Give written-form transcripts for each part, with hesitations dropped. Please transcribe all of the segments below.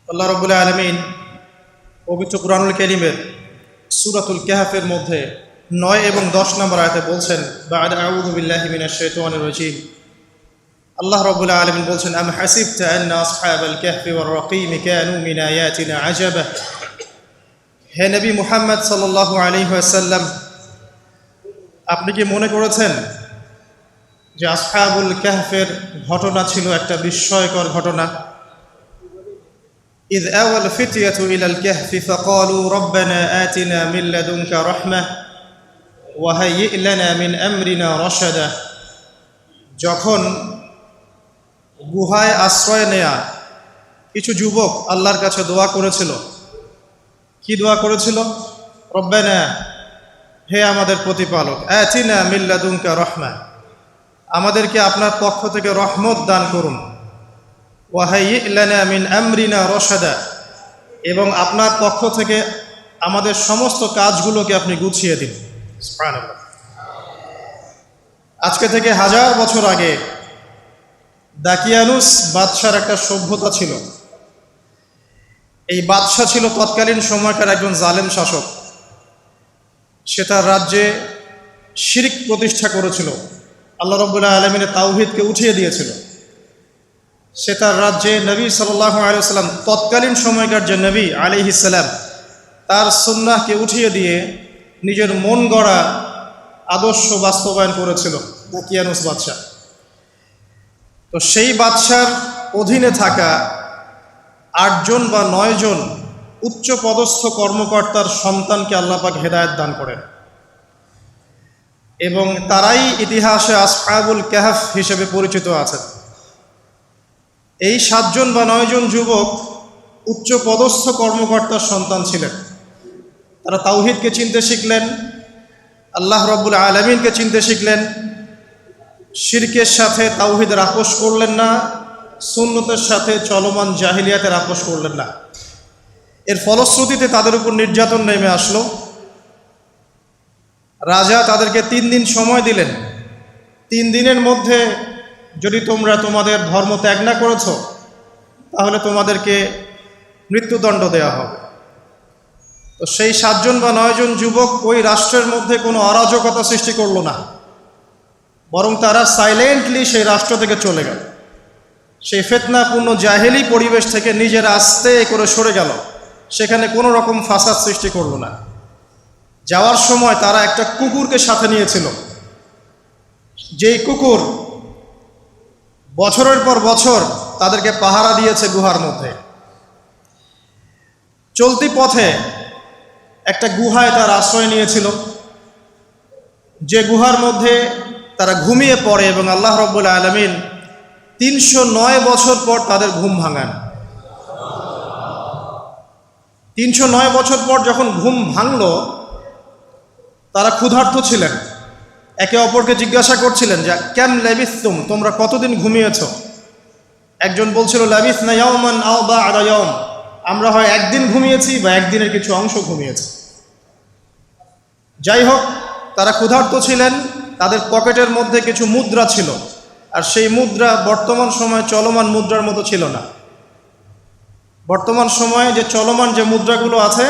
আল্লাহ রাব্বুল আলামিন পবিত্র কুরআনুল কারীমের সূরাতুল কাহফের মধ্যে 9 এবং 10 নম্বর আয়াতে বলছেন, বা'দা আউযু বিল্লাহি মিনাশ শাইতানির রাজীম। আল্লাহ রাব্বুল আলামিন বলছেন, আম হাসিবতা আন্না আসহাবাল কাহফি ওয়ার রাকিম কানু মিন আয়াতিনা আজাবা। হে নবী মুহাম্মদ সাল্লাল্লাহু আলাইহি ওয়াসাল্লাম, আপনি কি মনে করেছেন যে আসহাবুল কাহফের ঘটনা ছিল একটা বিস্ময়কর ঘটনা? إذ أوى الفتية إلى الكهف فقالوا ربنا آتنا من لدنك رحمة وهيئ لنا من أمرنا رشدا। যখন গুহায় আশ্রয় নেয়া কিছু যুবক আল্লাহর কাছে দোয়া করেছিল, কি দোয়া করেছিল? রব্বানা, হে আমাদের প্রতিপালক, আতিনা মিন লাদুনকা রাহমা, আমাদেরকে আপনার পক্ষ থেকে রহমত দান করুন। ওয়াহাইয়্ লানা মিন আমরিনা রশাদা, এবং আপনার পক্ষ থেকে আমাদের সমস্ত কাজগুলোকে আপনি গুছিয়ে দিন। সুবহানাল্লাহ। আজকে থেকে 1000 বছর আগে দাকিয়ানুস বাদশার একটা সভ্যতা ছিল। এই বাদশা ছিল তৎকালীন সময়কার একজন জালেম শাসক। সে তার রাজ্যে শিরক প্রতিষ্ঠা করেছিল, আল্লাহ রাব্বুল আলামিনের তাওহীদকে উঠিয়ে দিয়েছিল। সে তার রাজ্যে নবী সাল্লাল্লাহু আলাইহি ওয়াসাল্লাম, তৎকালীন সময়কার যে নবী আলাইহিস সালাম, তার সুন্নাহকে উঠিয়ে দিয়ে নিজের মন গড়া আদর্শ বাস্তবায়ন করেছিল দাকিয়ানুস বাদশা। তো সেই বাদশার অধীনে থাকা 8 জন বা 9 জন উচ্চ পদস্থ কর্মকর্তার সন্তানকে আল্লাহ পাক হেদায়েত দান করেন, এবং তারাই ইতিহাসে আসহাবুল কাহফ হিসেবে পরিচিত আছেন। এই 7 জন বা 9 জন যুবক উচ্চ পদস্থ কর্মকর্তার সন্তান ছিলেন। তারা তাওহীদকে চিনতে শিখলেন, আল্লাহ রাব্বুল আলামিনকে চিনতে শিখলেন, শিরকের সাথে তাওহীদের আপোষ করলেন না, সুন্নতের সাথে চলমান জাহিলিয়াতের আপোষ করলেন না। এর ফলশ্রুতিতে তাদের উপর নির্যাতন নেমে আসলো। রাজা তাদেরকে 3 দিন সময় দিলেন। 3 দিনের মধ্যে যদি তোমরা তোমাদের ধর্ম ত্যাগ না করেছো, তাহলে তোমাদেরকে মৃত্যুদণ্ড দেওয়া হবে। তো সেই 7 জন বা 9 জন যুবক ওই রাষ্ট্রের মধ্যে কোনো অরাজকতা সৃষ্টি করলো না, বরং তারা সাইলেন্টলি সেই রাষ্ট্র থেকে চলে গেল। সেই ফিতনাপূর্ণ জাহেলি পরিবেশ থেকে নিজেরা আস্তে করে সরে গেল, সেখানে কোনো রকম ফাসাদ সৃষ্টি করলো না। যাওয়ার সময় তারা একটা কুকুরকে সাথে নিয়েছিল, যেই কুকুর বছরের পর বছর তাদেরকে পাহারা দিয়েছে গুহার মধ্যে। চলতি পথে একটা গুহায় তার আশ্রয় নিয়েছিল, যে গুহার মধ্যে তারা ঘুমিয়ে পড়ে, এবং আল্লাহ রাব্বুল আলামিন 309 বছর পর তাদের ঘুম ভাঙান। 309 বছর পর যখন ঘুম ভাঙল, তারা ক্ষুধার্ত ছিলেন। একে অপরকে জিজ্ঞাসা করছিলেন যে কেম লাবিসতুম, তোমরা কতদিন ঘুমিয়েছ? একজন বলছিল লাবিসনা ইয়াওমান আও বা'দা ইয়াওম, আমরা হয় একদিন ঘুমিয়েছি বা একদিনের কিছু অংশ ঘুমিয়েছি। যাই হোক, তারা ক্ষুধার্ত ছিলেন, তাদের পকেটের মধ্যে কিছু মুদ্রা ছিল, আর সেই মুদ্রা বর্তমান সময়ে চলমান মুদ্রার মতো ছিল না। বর্তমান সময়ে যে চলমান যে মুদ্রাগুলো আছে,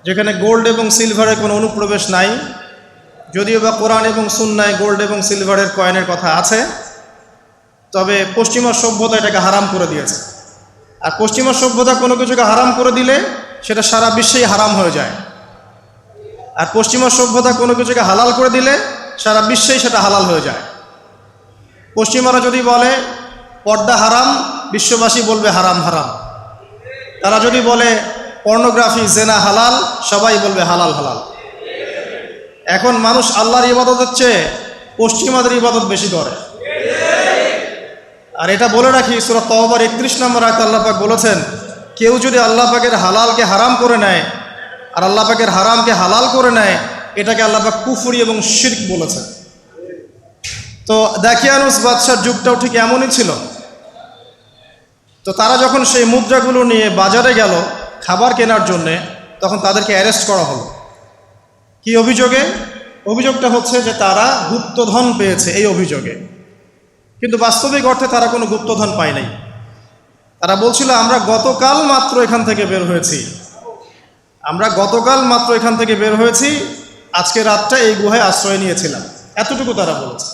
যেখানে গোল্ড এবং সিলভারের কোনো অনুপ্রবেশ নাই, যদিও বা কোরআন এবং সুন্নায় গোল্ড এবং সিলভারের কয়েনের কথা আছে, তবে পশ্চিমা সভ্যতা এটাকে হারাম করে দিয়েছে। আর পশ্চিমা সভ্যতা কোনো কিছুকে হারাম করে দিলে সেটা সারা বিশ্বেই হারাম হয়ে যায়, আর পশ্চিমা সভ্যতা কোনো কিছুকে হালাল করে দিলে সারা বিশ্বেই সেটা হালাল হয়ে যায়। পশ্চিমারা যদি বলে পর্দা হারাম, বিশ্ববাসী বলবে হারাম হারাম। তারা যদি বলে পর্নোগ্রাফি জেনা হালাল, সবাই বলবে হালাল হালাল। এখন মানুষ আল্লাহর ইবাদতের চেয়ে পশ্চিমাদের ইবাদত বেশি করে। আর এটা বলে রাখি, সূরা তাওবার 31 নম্বর আয়াতে আল্লাহ পাক বলেছেন, কেউ যদি আল্লাহ পাকের হালালকে হারাম করে নেয় আর আল্লাহ পাকের হারামকে হালাল করে নেয়, এটাকে আল্লাহ পাক কুফরি এবং শিরক বলেছেন। তো দাকিয়ানুস বাদশার যুগটাও ঠিক এমনই ছিল। তো তারা যখন সেই মুদ্রাগুলো নিয়ে বাজারে গেল খাবার কেনার জন্যে, তখন তাদেরকে অ্যারেস্ট করা হলো। কি অভিযোগে? অভিযোগটা হচ্ছে যে তারা গুপ্তধন পেয়েছে, এই অভিযোগে। কিন্তু বাস্তবিক অর্থে তারা কোনো গুপ্তধন পায় নাই। তারা বলছিল আমরা গতকাল মাত্র এখান থেকে বের হয়েছি, আজকে রাতটা এই গুহায় আশ্রয় নিয়েছিলাম, এতটুকু তারা বলেছে।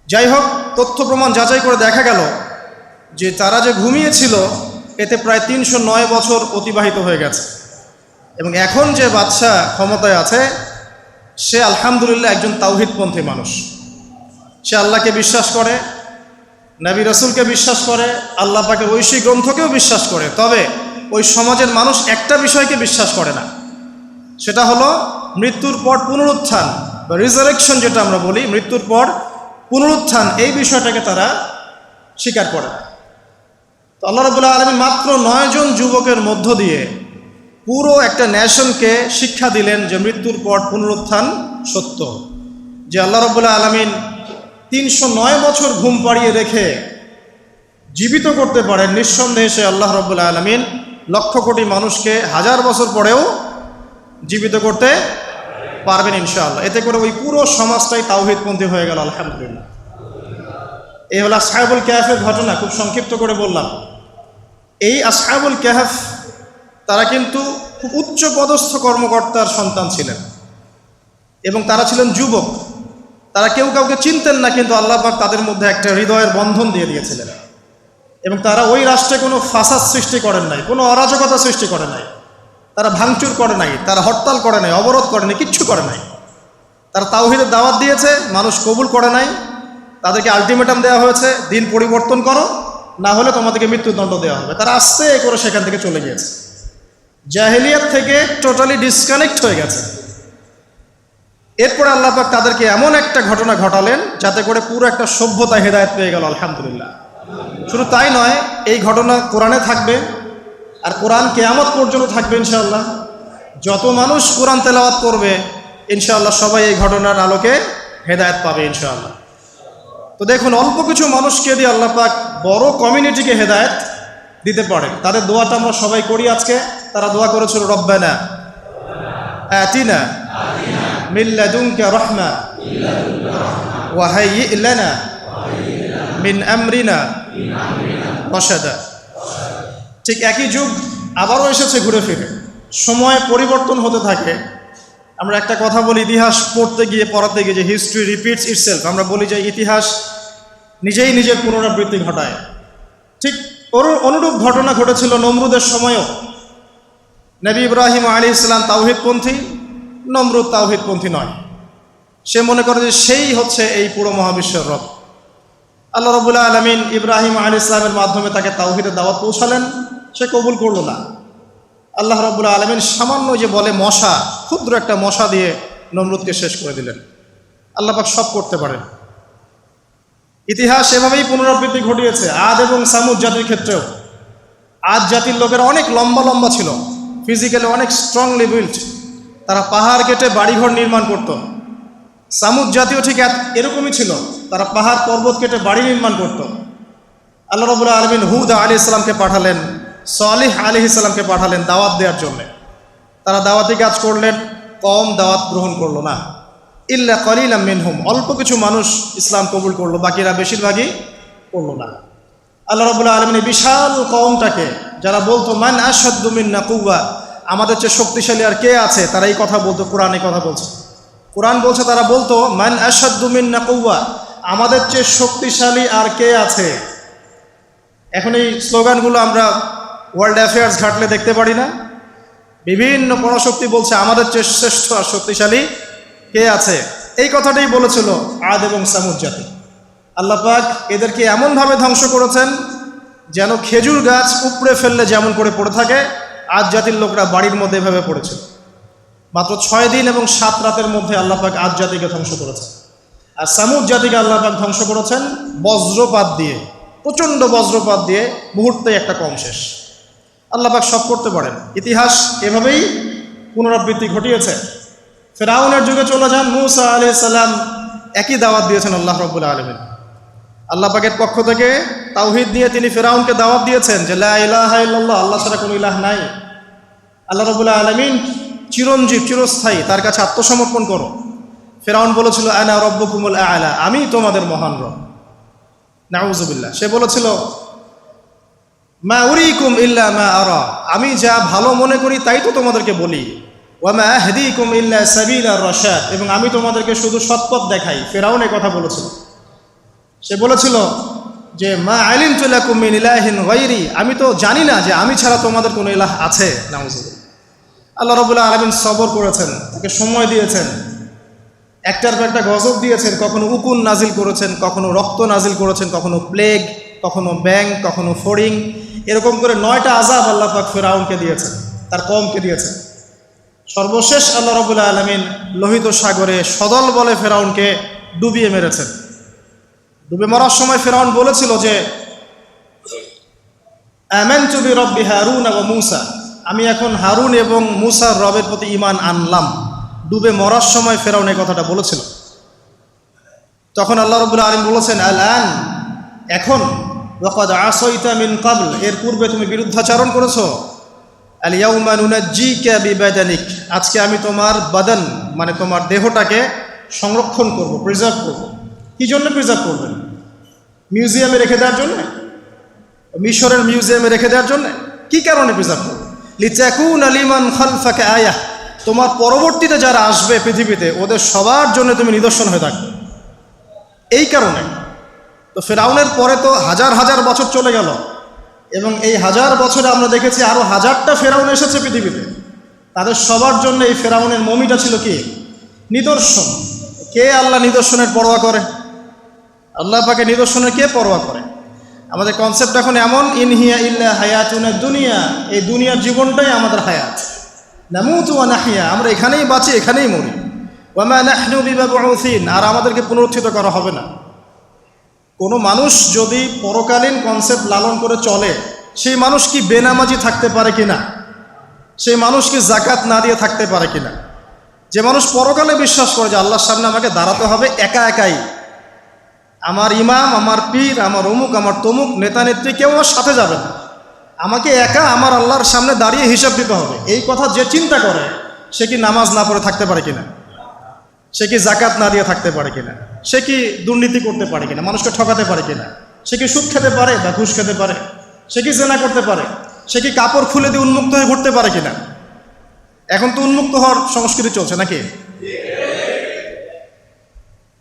যাই হোক, তথ্য প্রমাণ যাচাই করে দেখা গেল যে তারা যে ঘুমিয়েছিল এতে প্রায় 309 বছর অতিবাহিত হয়ে গেছে, এবং এখন যে বাদশা ক্ষমতায় আছে সে আলহামদুলিল্লাহ একজন তাওহীদপন্থী মানুষ। সে আল্লাহকে বিশ্বাস করে, নবী রাসূলকে বিশ্বাস করে, আল্লাহ পাকের ঐশী গ্রন্থকেও বিশ্বাস করে। তবে ওই সমাজের মানুষ একটা বিষয়কে বিশ্বাস করে না, সেটা হলো মৃত্যুর পর পুনরুত্থান বা রিজারেকশন, যেটা আমরা বলি মৃত্যুর পর পুনরুত্থান, এই বিষয়টাকে তারা স্বীকার করে না। তো আল্লাহ রাব্বুল আলামিন মাত্র 9 জন যুবকের মধ্য দিয়ে পুরো একটা নেশনকে শিক্ষা দিলেন যে মৃত্যুর পর পুনরুত্থান সত্য। যে আল্লাহ রাব্বুল আলামিন 309 বছর ঘুম পাড়িয়ে রেখে জীবিত করতে পারেন, নিঃসন্দেহে সে আল্লাহ রাব্বুল আলামিন লক্ষ কোটি মানুষকে 1000 বছর পরেও জীবিত করতে পারবেন ইনশাআল্লাহ। এতে করে ওই পুরো সমাজটাই তাওহীদপন্থী হয়ে গেল আলহামদুলিল্লাহ। এই হলো আসহাবুল কাহফের ঘটনা, খুব সংক্ষিপ্ত করে বললাম। এই আসহাবুল কাহফ তারা কিন্তু খুব উচ্চ পদস্থ কর্মকর্তার সন্তান ছিলেন এবং তারা ছিলেন যুবক। তারা কেউ কাউকে চিনতেন না, কিন্তু আল্লাহ পাক তাদের মধ্যে একটা হৃদয়ের বন্ধন দিয়ে দিয়েছিলেন। এবং তারা ওই রাষ্ট্রে কোনো ফাসাদ সৃষ্টি করেন নাই, কোনো অরাজকতা সৃষ্টি করে নাই, তারা ভাঙচুর করে নাই, তারা হরতাল করে নাই, অবরোধ করে নাই, কিচ্ছু করে নাই। তারা তাওহীদের দাওয়াত দিয়েছে, মানুষ কবুল করে নাই, তাদেরকে আলটিমেটাম দেওয়া হয়েছে, দিন পরিবর্তন করো, না হলে তোমাদেরকে মৃত্যুদণ্ড দেওয়া হবে। তারা আস্তে করে সেখান থেকে চলে গিয়েছে, জাহেলিয়াত থেকে টোটালি ডিসকানেক্ট হয়ে গেছে। এরপরে আল্লাহ পাক তাদেরকে এমন একটা ঘটনা ঘটালেন যাতে করে পুরো একটা সভ্যতা হেদায়েত পেয়ে গেল আলহামদুলিল্লাহ। শুধু তাই নয়, এই ঘটনা কোরআনে থাকবে আর কোরআন কিয়ামত পর্যন্ত থাকবে ইনশাআল্লাহ। যত মানুষ কোরআন তেলাওয়াত করবে ইনশাআল্লাহ সবাই এই ঘটনার আলোকে হেদায়েত পাবে ইনশাআল্লাহ। তো দেখুন, অল্প কিছু মানুষকে দিয়ে আল্লাহ পাক বড় কমিউনিটিকে হেদায়েত দিতে পারেন। তাদের দোয়াটা আমরা সবাই করি আজকে। তারা দোয়া করেছিল, রব্বানা আতিনা মিন লাদুনকা রাহমা ওয়া হাইয়্ লানা মিন আমরিনা রাশাদা। ঠিক একই যুগ আবারও এসেছে ঘুরে ফিরে, সময় পরিবর্তন হতে থাকে। আমরা একটা কথা বলি, ইতিহাস পড়তে গিয়ে পড়াতে গিয়ে, যে হিস্ট্রি রিপিটস ইটসেলফ। আমরা বলি যে ইতিহাস নিজেই নিজের পুনরাবৃত্তি ঘটায়। ঠিক অনুরূপ ঘটনা ঘটেছিল নমরুদের সময়ও। নবী ইব্রাহিম আলাইহিস সালাম তাওহীদপন্থী, নমরুদ তাওহীদপন্থী নয়। সে মনে করে যে সেই হচ্ছে এই পুরো মহাবিশ্বের রব। আল্লাহ রাব্বুল আলামিন ইব্রাহিম আলাইহিস সালামের মাধ্যমে তাকে তাওহীদের দাওয়াত পৌঁছালেন, সে কবুল করল না। আল্লাহ রাব্বুল আলামিন সামান্য যে বলে মশা, ক্ষুদ্র একটা মশা দিয়ে নমরুদকে শেষ করে দিলেন। আল্লাহ পাক সব করতে পারেন। ইতিহাস এভাবেই পুনরাবৃত্তি ঘটিয়েছে আদ এবং সামুদ জাতির ক্ষেত্রেও। আদ জাতির লোকেরা অনেক লম্বা লম্বা ছিল, ফিজিক্যালি অনেক স্ট্রংলি বিল্ট, তারা পাহাড় কেটে বাড়িঘর নির্মাণ করত। সামুদ জাতীয় ঠিক এরকমই ছিল, তারা পাহাড় পর্বত কেটে বাড়ি নির্মাণ করত। আল্লাহ রাব্বুল আলামিন হুদ আলাইহিস সালামকে পাঠালেন, সালেহ আলাইহিস সালামকে পাঠালেন দাওয়াত দেওয়ার জন্য। তারা দাওয়াতি কাজ করলেন, কম দাওয়াত গ্রহণ করলো না। ইল্লা কলিলাম মিনহুম, অল্প কিছু মানুষ ইসলাম কবুল করলো, বাকিরা বেশিরভাগই করলো না। আল্লাহ রাব্বুল আলামিন বিশাল কওমটাকে, যারা বলতো মান আশাদ্দু মিন্না কুওয়া, আমাদের চেয়ে শক্তিশালী আর কে আছে, তারা এই কথা বলতো। কোরআন এই কথা বলছে, কোরআন বলছে তারা বলতো মান আশাদ্দু মিন্না কুওয়া, আমাদের চেয়ে শক্তিশালী আর কে আছে। এখন এই স্লোগানগুলো আমরা ওয়ার্ল্ড অ্যাফেয়ার্স ঘাটলে দেখতে পারি না? বিভিন্ন পরাশক্তি বলছে আমাদের চেয়ে শ্রেষ্ঠ আর শক্তিশালী কে আছে। এই কথাটাই বলেছিল আদ এবং সামুদ জাতি। আল্লাহ পাক এদেরকে এমনভাবে ধ্বংস করেছেন যেন খেজুর গাছ উপড়ে ফেললে যেমন করে পড়ে থাকে, আদ জাতির লোকরা বাড়ির মধ্যে এভাবে পড়েছিল। মাত্র 6 দিন এবং 7 রাতের মধ্যে আল্লাহ পাক আদ জাতিকে ধ্বংস করেছেন। আর সামুদ জাতিকে আল্লাহ পাক ধ্বংস করেছেন বজ্রপাত দিয়ে, প্রচণ্ড বজ্রপাত দিয়ে, মুহূর্তে একটা কম শেষ। আল্লাহ পাক সব করতে পারেন। ইতিহাস এভাবেই পুনরাবৃত্তি ঘটিয়েছে। ফেরাউনের যুগে চলে যান, মূসা আলাইহিস সালাম একই দাওয়াত দিয়েছেন আল্লাহ রাব্বুল আলামিন। আল্লাহ পাকের পক্ষ থেকে তাওহীদ নিয়ে তিনি ফেরাউনকে দাওয়াত দিয়েছেন যে লা ইলাহা ইল্লাল্লাহ, আল্লাহ ছাড়া কোনো ইলাহ নাই। আল্লাহ রাব্বুল আলামিন চিরঞ্জীব, চিরস্থায়ী, তার কাছে আত্মসমর্পণ করো। ফেরাউন বলেছিল আনা রব্বুকুমুল আ'লা, আমি তোমাদের মহান রব। নাউযুবিল্লাহ। সে বলেছিল মা উরিকুম ইল্লা মা আরা, আমি যা ভালো মনে করি তাই তো তোমাদেরকে বলি। ওয়া মা আহদিকুম ইল্লা সাবিলার রাশাদ, এবং আমি তোমাদেরকে শুধু সৎপথ দেখাই। ফেরাউন এই কথা বলেছিল। সে বলেছিল যে মা আলিমতু লাকুম মিন ইলাহিন গায়রি, আমি তো জানি না যে আমি ছাড়া তোমাদের কোনো ইলাহ আছে। নাউযুবিল্লাহ। আল্লাহ রাব্বুল আলামিন সবর করেছেন, তাকে সময় দিয়েছেন, একটার পর একটা গজব দিয়েছেন। কখনো উকুন নাজিল করেছেন, কখনো রক্ত নাজিল করেছেন, কখনো প্লেগ, কখনো ব্যাং, কখনো ফড়িং, এরকম করে 9টা আযাব আল্লাহ পাক ফেরাউনকে দিয়েছেন, তার কওমকে দিয়েছেন। সর্বশেষ আল্লাহ রাব্বুল আলামিন লোহিত সাগরে সদল বলে ফেরাউনকে ডুবিয়ে মেরেছেন। ডুবে মরার সময় ফেরাউন বলেছিল যে আমানতু বিরব্বি হারুন ওয়া মূসা, আমি এখন হারুন এবং মূসার রবের প্রতি ঈমান আনলাম। ডুবে মরার সময় ফেরাউন এই কথাটা বলেছিল। তখন আল্লাহ রাব্বুল আলামিন বলেছেন আল-আন, এখন, ওয়াকাদ আসাইতা মিন ক্বাবল, এর পূর্বে তুমি বিরুদ্ধাচরণ করেছো। আল-ইয়াউমা নুনাজ্জিকা বিবাদানিক, আজকে আমি তোমার বাদান মানে তোমার দেহটাকে সংরক্ষণ করব, প্রিজার্ভ করব। কি জন্য প্রিজার্ভ করবেন? মিউজিয়ামে রেখে দেওয়ার জন্য? মিশরের মিউজিয়ামে রেখে দেওয়ার জন্য? কি কারণে প্রিজার্ভ করব? লিতাকুনা লিমান খালফাকা আয়াহ, তোমার পরবর্তীতে যারা আসবে পৃথিবীতে ওদের সবার জন্য তুমি নিদর্শন হয়ে থাকবে, এই কারণে। তো ফেরাউনের পরে তো হাজার হাজার বছর চলে গেল, এবং এই হাজার বছরে আমরা দেখেছি আরো 1000টা ফেরাউন এসেছে পৃথিবীতে। তাদের সবার জন্য এই ফেরাউনের মমিটা ছিল কি? নিদর্শন। কে আল্লাহ নিদর্শনের পরোয়া করে? আল্লাহ পাকে নিদর্শনের কে পরোয়া করে? আমাদের কনসেপ্ট এখন এমন, ইনহিয়া ইল্লা হায়াতুনা দুনিয়া, এই দুনিয়ার জীবনটাই আমাদের হায়াত। নামুতু ওয়া নাহইয়া, আমরা এখানেই বাঁচি, এখানেই মরি। ওয়া মা নাহনু বিমাবউসিন, আর আমাদেরকে পুনরুত্থিত করা হবে না। কোনো মানুষ যদি পরকালীন কনসেপ্ট লালন করে চলে, সেই মানুষ কি বেনামাজি থাকতে পারে কিনা? সেই মানুষ কি যাকাত না দিয়ে থাকতে পারে কিনা? যে মানুষ পরকালে বিশ্বাস করে যে আল্লাহর সামনে আমাকে দাঁড়াতে হবে একা একাই, আমার ইমাম, আমার পীর, আমার অমুক, আমার তমুক নেতা নেত্রী কেউ আমার সাথে যাবে না, আমাকে একা আমার আল্লাহর সামনে দাঁড়িয়ে হিসাব দিতে হবে, এই কথা যে চিন্তা করে, সে কি নামাজ না পড়ে থাকতে পারে কিনা? সে কি যাকাত না দিয়ে থাকতে পারে কিনা? সে কি দুর্নীতি করতে পারে কিনা? মানুষকে ঠকাতে পারে কিনা? সে কি সুদ খেতে পারে বা ঘুষ খেতে পারে? সে কি জেনা করতে পারে? সে কি কাপড় খুলে দিয়ে উন্মুক্ত হয়ে ঘুরতে পারে কিনা? এখন তো উন্মুক্ত হওয়ার সংস্কৃতি চলছে নাকি?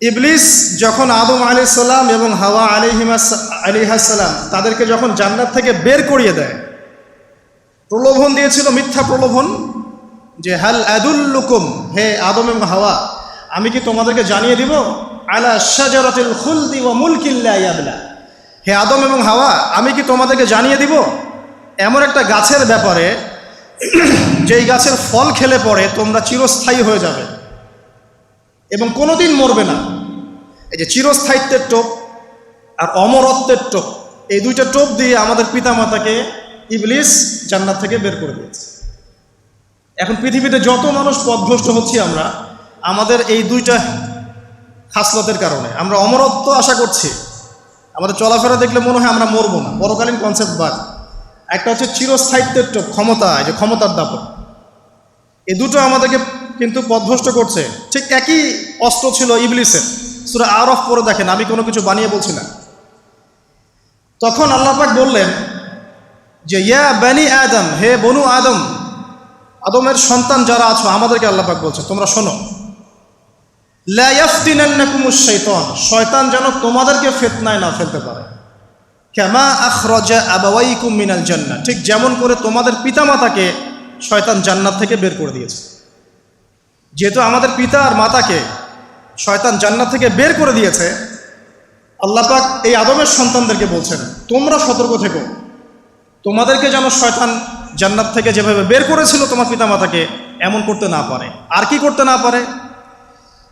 ইবলিস যখন আদম আলাইহিস সালাম এবং হাওয়া আলাইহিস সালাম তাদেরকে যখন জান্নাত থেকে বের করিয়ে দেয়, প্রলোভন দিয়েছিল, মিথ্যা প্রলোভন, যে হাল আদুল্লুকুম, হে আদম এবং হাওয়া, আমি কি তোমাদেরকে জানিয়ে দিব, আলা শাজারাতিল খুলদি ওয়া মুলকিন লা ইয়াবলা, হে আদম এবং হাওয়া, আমি কি তোমাদেরকে জানিয়ে দিব এমন একটা গাছের ব্যাপারে যেই গাছের ফল খেলে পরে তোমরা চিরস্থায়ী হয়ে যাবে এবং কোনোদিন মরবে না। এই যে চিরস্থায়িত্বের টোপ আর অমরত্বের টোপ, এই দুইটা টোপ দিয়ে আমাদের পিতামাতাকে ইবলিস জান্নাত থেকে বের করে দিয়েছে। এখন পৃথিবীতে যত মানুষ পথভ্রষ্ট হচ্ছি আমরা, আমাদের এই দুইটা খাসলতের কারণে। আমরা অমরত্ব আশা করছি, আমাদের চলাফেরা দেখলে মনে হয় আমরা মরবো না, পরকালীন কনসেপ্ট বাদ। একটা হচ্ছে চিরস্থায়িত্বের টোপ, ক্ষমতা, যে ক্ষমতার দাপট, এই দুটো আমাদেরকে কিন্তু পথভ্রষ্ট করছে। ঠিক একই অস্ত্র ছিল ইবলিসের। সূরা আরফ পড়ে দেখেন, আমি কোনো কিছু বানিয়ে বলছি না। তখন আল্লাহ পাক বললেন যে ইয়া বানি আদম, হে বনু আদম, আদমের সন্তান যারা আছো, আমাদেরকে আল্লাহ পাক বলছে তোমরা শোনো, লা ইয়াফতিনান্নাকুমুশ শাইতান, শয়তান যেন তোমাদেরকে ফিতনায় না ফেলতে পারে। কামা আখরাজা আবাওয়াইকুম মিনাল জান্নাহ, ঠিক যেমন করে তোমাদের পিতামাতাকে শয়তান জান্নাত থেকে বের করে দিয়েছে। যেহেতু আমাদের পিতা আর মাতাকে শয়তান জান্নাত থেকে বের করে দিয়েছে, আল্লাহ পাক এই আদমের সন্তানদেরকে বলছেন তোমরা সতর্ক থেকো, তোমাদেরকে যেন শয়তান জান্নাত থেকে যেভাবে বের করেছিল তোমার পিতামাতাকে, এমন করতে না পারে। আর কি করতে না পারে?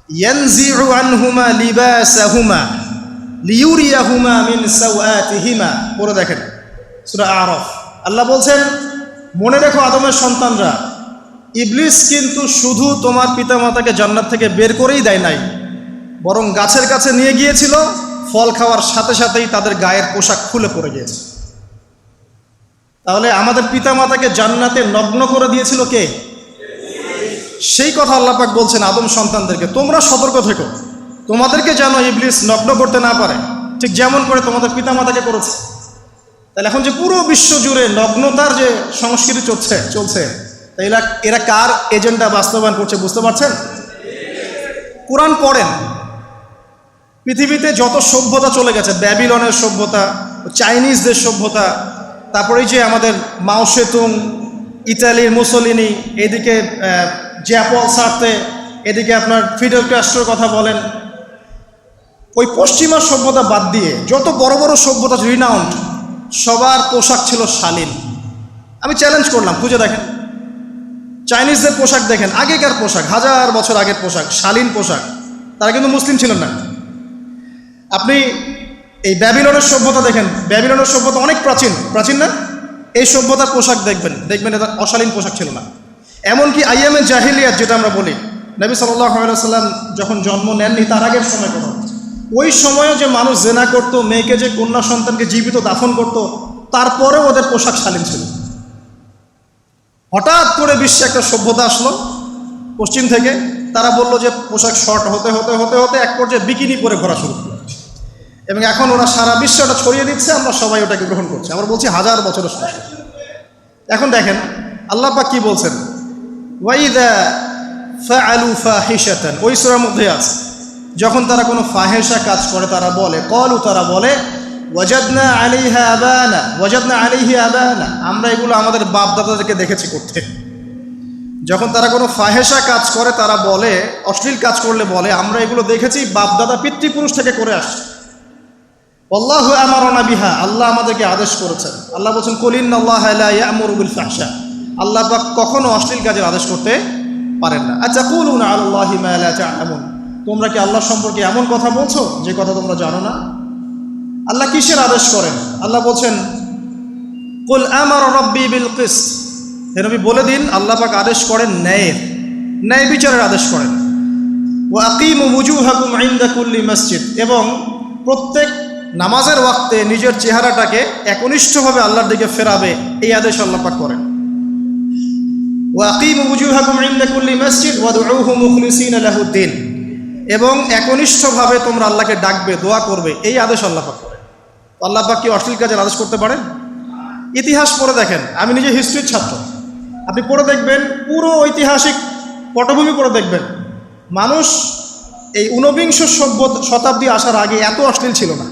ইয়ানজিউ আনহুমা লিবাসাহুমা লিউরিয়াহুমা মিন সাওআতিহিমা, পড়ে দেখেন সূরা আরফ। আল্লাহ বলছেন মনে রেখো আদমের সন্তানরা, ইবলিস কিন্তু শুধু তোমার পিতামাতাকে জান্নাত থেকে বের করেই দেয় নাই, বরং গাছের কাছে নিয়ে গিয়েছিল, ফল খাওয়ার সাথে সাথেই তাদের গায়ের পোশাক খুলে পড়ে গিয়েছে। তাহলে আমাদের পিতামাতাকে জান্নাতে নগ্ন করে দিয়েছিল কে? সেই কথা আল্লাহ পাক বলছেন আদম সন্তানদেরকে তোমরা সতর্ক থেকো, তোমাদেরকে যেন ইবলিস নগ্ন করতে না পারে, ঠিক যেমন করে তোমাদের পিতামাতাকে করেছে। তাহলে এখন যে পুরো বিশ্ব জুড়ে নগ্নতার যে সংস্কৃতি চলছে তাই এরা কার এজেন্ডা বাস্তবায়ন করছে বুঝতে পারছেন? কোরআন পড়েন। পৃথিবীতে যত সভ্যতা চলে গেছে, ব্যাবিলনের সভ্যতা, চাইনিজদের সভ্যতা, তারপরে যে আমাদের মাও সেতুং, ইতালির মুসোলিনি, এদিকে জ্যাপল সার্তে, এদিকে আপনার ফিডেল ক্যাস্ট্রোর কথা বলেন, ওই পশ্চিমা সভ্যতা বাদ দিয়ে যত বড় বড় সভ্যতা রিনাউন্ড, সবার পোশাক ছিল শালীন। আমি চ্যালেঞ্জ করলাম, খুঁজে দেখেন চাইনিজদের পোশাক দেখেন, আগেকার পোশাক, 1000 বছর আগের পোশাক, শালীন পোশাক। তারা কিন্তু মুসলিম ছিলেন না। আপনি এই ব্যাবিলনের সভ্যতা দেখেন, ব্যাবিলনের সভ্যতা অনেক প্রাচীন না? এই সভ্যতার পোশাক দেখবেন এটা অশালীন পোশাক ছিল না। এমনকি আইয়ামে জাহিলিয়াত যেটা আমরা বলি, নবী সাল্লাল্লাহু আলাইহি সাল্লাম যখন জন্ম নেননি তার আগের সময় কথা, ওই সময়ও যে মানুষ জেনা করতো, মেয়েকে যে কন্যা সন্তানকে জীবিত দাফন করত, তারপরেও ওদের পোশাক শালীন ছিল। হঠাৎ করে বিশ্বে একটা সভ্যতা আসলো পশ্চিম থেকে, তারা বলল যে পোশাক শর্ট হতে হতে হতে হতে এক পর্যায়ে বিকিনি পরে ঘোরা শুরু করলো, এবং এখন ওরা সারা বিশ্বে ওটা ছড়িয়ে দিচ্ছে, আমরা সবাই ওটাকে গ্রহণ করছি। আমরা বলছি 1000 বছরের সমস্যা। এখন দেখেন আল্লাহ পাক কি বলছেন, ওয়াইদা ফাআলু ফাহিশাতান, ওই সূরার মধ্যে আছে, যখন তারা কোনো ফাহেসা কাজ করে তারা বলে, ক্বালু, তারা বলে, ওয়াজাদনা আলাইহি আবানা, আমরা এগুলো আমাদের বাপ দাদাদেরকে দেখেছি করতে। যখন তারা কোনো ফাহেসা কাজ করে তারা বলে, অশ্লীল কাজ করলে বলে, আমরা এগুলো দেখেছি বাপ দাদা পিতৃপুরুষ থেকে করে আসছে। আল্লাহু আমারানা বিহা, আল্লাহ আমাদেরকে আদেশ করেছেন। আল্লাহ বলছেন, কুল ইন্নাল্লাহা লা ইয়া'মুরু বিল ফাহশা, আল্লাহ পাক কখনো অশ্লীল কাজের আদেশ করতে পারেন না। আতাকুলুনা আলাল্লাহি মা লা তা'লামুন, তোমরা কি আল্লাহ সম্পর্কে এমন কথা বলছো যে কথা তোমরা জানো না? আল্লাহ কিসের আদেশ করেন? আল্লাহ বলছেন, কুল আমারা রাব্বি বিল কিসত, হে নবী বলে দিন আল্লাহ পাক আদেশ করেন ন্যায় বিচারের আদেশ করেন। ওয়া আকিমু ওয়ুজুহাকুম ইনদা কুল্লি মসজিদ, এবং প্রত্যেক নামাজের ওয়াক্তে নিজের চেহারাটাকে একনিষ্ঠভাবে আল্লাহর দিকে ফেরাবে, এই আদেশ আল্লাহ পাক করেন। ওয়া আকিমু ওয়ুজুহাকুম ইনদা কুল্লি মসজিদ ওয়াদউহু মুখলিসিনা লাহুদ্দিন, এবং একনিষ্ঠভাবে তোমরা আল্লাহকে ডাকবে, দোয়া করবে, এই আদেশ আল্লাহ পাক করেন। আল্লাহ পাক কি অশ্লীল কাজের আদেশ করতে পারেন? ইতিহাস পড়ে দেখেন, আমি নিজে হিস্ট্রির ছাত্র, আপনি পড়ে দেখবেন, পুরো ঐতিহাসিক পটভূমি পড়ে দেখবেন, মানুষ এই ঊনবিংশ শতাব্দী আসার আগে এত অশ্লীল ছিল না।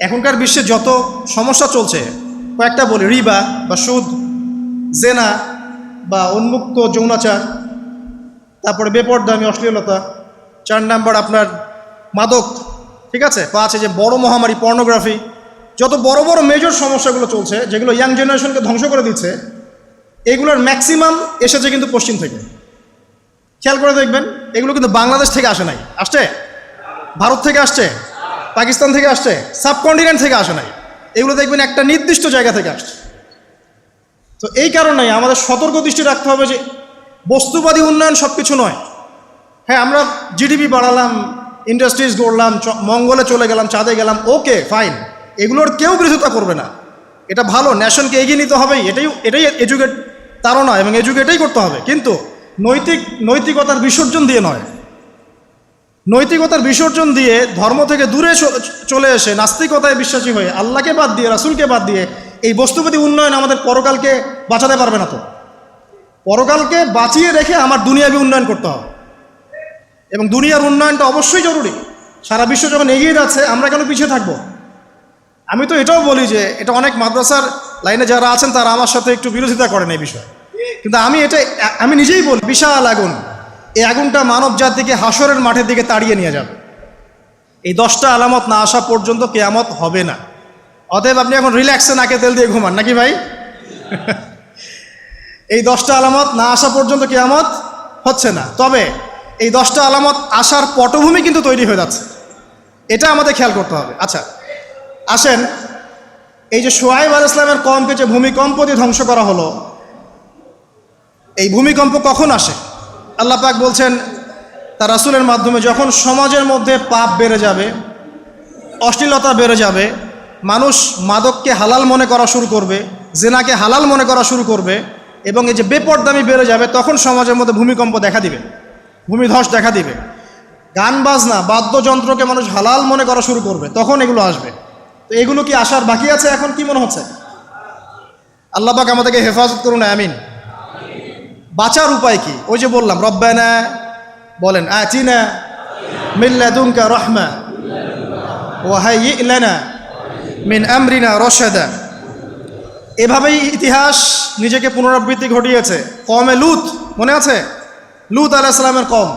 এখনকার বিশ্বে যত সমস্যা চলছে, কয়েকটা বলি, রিবা বা সুদ, জেনা বা উন্মুক্ত যৌনাচার, তারপরে বেপরদামি অশ্লীলতা, 4 নাম্বার আপনার মাদক, ঠিক আছে, 5 যে বড় মহামারী পর্নোগ্রাফি, যত বড় বড় মেজর সমস্যাগুলো চলছে যেগুলো ইয়াং জেনারেশনকে ধ্বংস করে দিচ্ছে, এগুলোর ম্যাক্সিমাম এসেছে কিন্তু পশ্চিম থেকে। খেয়াল করে দেখবেন, এগুলো কিন্তু বাংলাদেশ থেকে আসে নাই, আসছে ভারত থেকে আসছে, পাকিস্তান থেকে আসছে, সাবকন্টিনেন্ট থেকে আসে নাই, এগুলো দেখবেন একটা নির্দিষ্ট জায়গা থেকে আসছে। তো এই কারণেই আমাদের সতর্ক দৃষ্টি রাখতে হবে যে বস্তুবাদী উন্নয়ন সব কিছু নয়। হ্যাঁ, আমরা জিডিপি বাড়ালাম, ইন্ডাস্ট্রিজ গড়লাম, মঙ্গলে চলে গেলাম, চাঁদে গেলাম, ওকে ফাইন, এগুলোর কেউ বিরোধিতা করবে না, এটা ভালো, ন্যাশনকে এগিয়ে নিতে হবেই, এটাই এডুকেট তারও নয়, এবং এডুকেটেই করতে হবে, কিন্তু নৈতিকতার বিসর্জন দিয়ে নয়। নৈতিকতার বিসর্জন দিয়ে ধর্ম থেকে দূরে চলে এসে নাস্তিকতায় বিশ্বাসী হয়ে আল্লাহকে বাদ দিয়ে, রাসূলকে বাদ দিয়ে এই বস্তুবাদী উন্নয়ন আমাদের পরকালকে বাঁচাতে পারবে না। তো পরকালকে বাঁচিয়ে রেখে আমার দুনিয়াবী উন্নয়ন করতে হবে, এবং দুনিয়ার উন্নয়নটা অবশ্যই জরুরি। সারা বিশ্ব যখন এগিয়ে যাচ্ছে, আমরা কেন পিছিয়ে থাকবো? আমি তো এটাও বলি যে এটা অনেক মাদ্রাসার লাইনে যারা আছেন তারা আমার সাথে একটু বিরোধিতা করেন এই বিষয়ে, কিন্তু আমি নিজেই বলি, বিশাল আগুন, এই আগুনটা মানব জাতিকে হাসরের মাঠের দিকে তাড়িয়ে নিয়ে যাবে। এই 10টা আলামত না আসা পর্যন্ত কিয়ামত হবে না। অতএব আপনি এখন রিল্যাক্সে নাকে তেল দিয়ে ঘুমান নাকি ভাই? এই 10টা আলামত না আসা পর্যন্ত কিয়ামত হচ্ছে না, তবে এই 10টা আলামত আসার পটভূমি কিন্তু তৈরি হয়ে যাচ্ছে, এটা আমাদের খেয়াল করতে হবে। আচ্ছা আসেন, এই যে শুআয়ব আলাইহিস সালামের কওমকে যে ভূমিকম্প দিয়ে ধ্বংস করা হলো, এই ভূমিকম্প কখন আসে? আল্লাহ পাক বলছেন তার রাসূলের মাধ্যমে, যখন সমাজের মধ্যে পাপ বেড়ে যাবে, অশ্লীলতা বেড়ে যাবে, মানুষ মাদককে হালাল মনে করা শুরু করবে, জেনাকে হালাল মনে করা শুরু করবে, এবং এই যে বেপরদামি বেড়ে যাবে, তখন সমাজের মধ্যে ভূমিকম্প দেখা দিবে, ভূমিধস দেখা দিবে। গান বাজনা, বাদ্যযন্ত্রকে মানুষ হালাল মনে করা শুরু করবে, তখন এগুলো আসবে। তো এগুলো কি আসার বাকি আছে এখন? কি মনে হচ্ছে? আল্লাহ পাক আমাদেরকে হেফাজত করুন, আমিন। বাঁচার উপায় কি? ওই যে বললাম, রব্বানা বলেন, আতিনা মিন লাদুনকা রাহমা ওয়া হাইয়্যি লানা মিন আমরিনা রাশাদা। এভাবেই ইতিহাস নিজেকে পুনরাবৃত্তি ঘটিয়েছে। কওমে লূত, মনে আছে? লূত আলাইহিস সালামের কওম,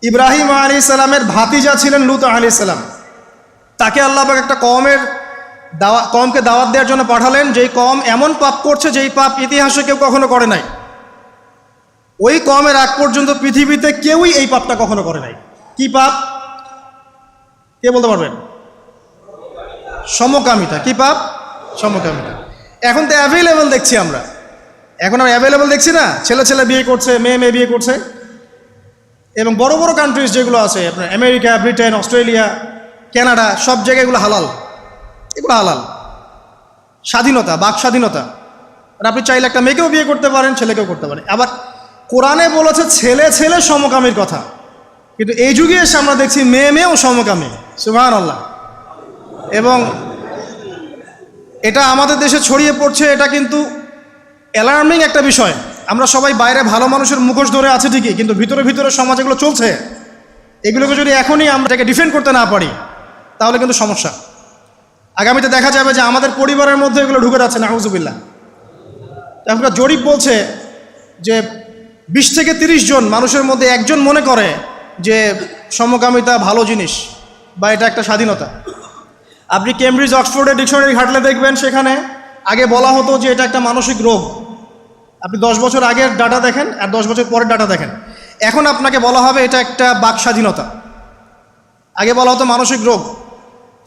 ইব্রাহিম আলাইহিস সালামের ভাতিজা ছিলেন লূত আলাইহিস সালাম। তাকে আল্লাহ পাক একটা কওমকে দাওয়াত দেওয়ার জন্য পাঠালেন, যেই কওম এমন পাপ করছে যেই পাপ ইতিহাসে কেউ কখনো করে নাই। ওই কওমের আগ পর্যন্ত পৃথিবীতে কেউই এই পাপটা কখনো করে নাই। কি পাপ? কে বলতে পারবেন? সমকামিতা। কি পাপ? সমকামিতা। এখন তো অ্যাভেলেবল দেখছি আমরা, এখন আর অ্যাভেলেবল দেখছি না, ছেলে ছেলে বিয়ে করছে, মেয়ে মেয়ে বিয়ে করছে। এবং বড় বড় কান্ট্রিজ যেগুলো আছে আপনার আমেরিকা, ব্রিটেন, অস্ট্রেলিয়া, কানাডা, সব জায়গায় এগুলো হালাল। এগুলো হালাল। স্বাধীনতা, বাক স্বাধীনতা। আর আপনি চাইলে একটা মেয়েকেও বিয়ে করতে পারেন, ছেলেকেও করতে পারেন। আবার কোরআনে বলেছে ছেলে ছেলে সমকামীর কথা, কিন্তু এই যুগে এসে আমরা দেখছি মেয়ে মেয়েও সমকামী। সুবহানাল্লাহ। এবং এটা আমাদের দেশে ছড়িয়ে পড়ছে। এটা কিন্তু অ্যালার্মিং একটা বিষয়। আমরা সবাই বাইরে ভালো মানুষের মুখোশ ধরে আছে ঠিকই, কিন্তু ভিতরে ভিতরে সমাজ এগুলো চলছে। এগুলোকে যদি এখনই আমরা এটাকে ডিফেন্ড করতে না পারি তাহলে কিন্তু সমস্যা। আগামীতে দেখা যাবে যে আমাদের পরিবারের মধ্যে এগুলো ঢুকে যাচ্ছে, নাউজুবিল্লাহ। এখনকার জরিপ বলছে যে 20 থেকে 30 জন মানুষের মধ্যে একজন মনে করে যে সমকামিতা ভালো জিনিস বা এটা একটা স্বাধীনতা। আপনি কেমব্রিজ অক্সফোর্ডের ডিকশনারি ঘাটলে দেখবেন সেখানে আগে বলা হতো যে এটা একটা মানসিক রোগ। আপনি 10 বছর আগের ডাটা দেখেন আর 10 বছর পরের ডাটা দেখেন, এখন আপনাকে বলা হবে এটা একটা বাক স্বাধীনতা। আগে বলা হতো মানসিক রোগ।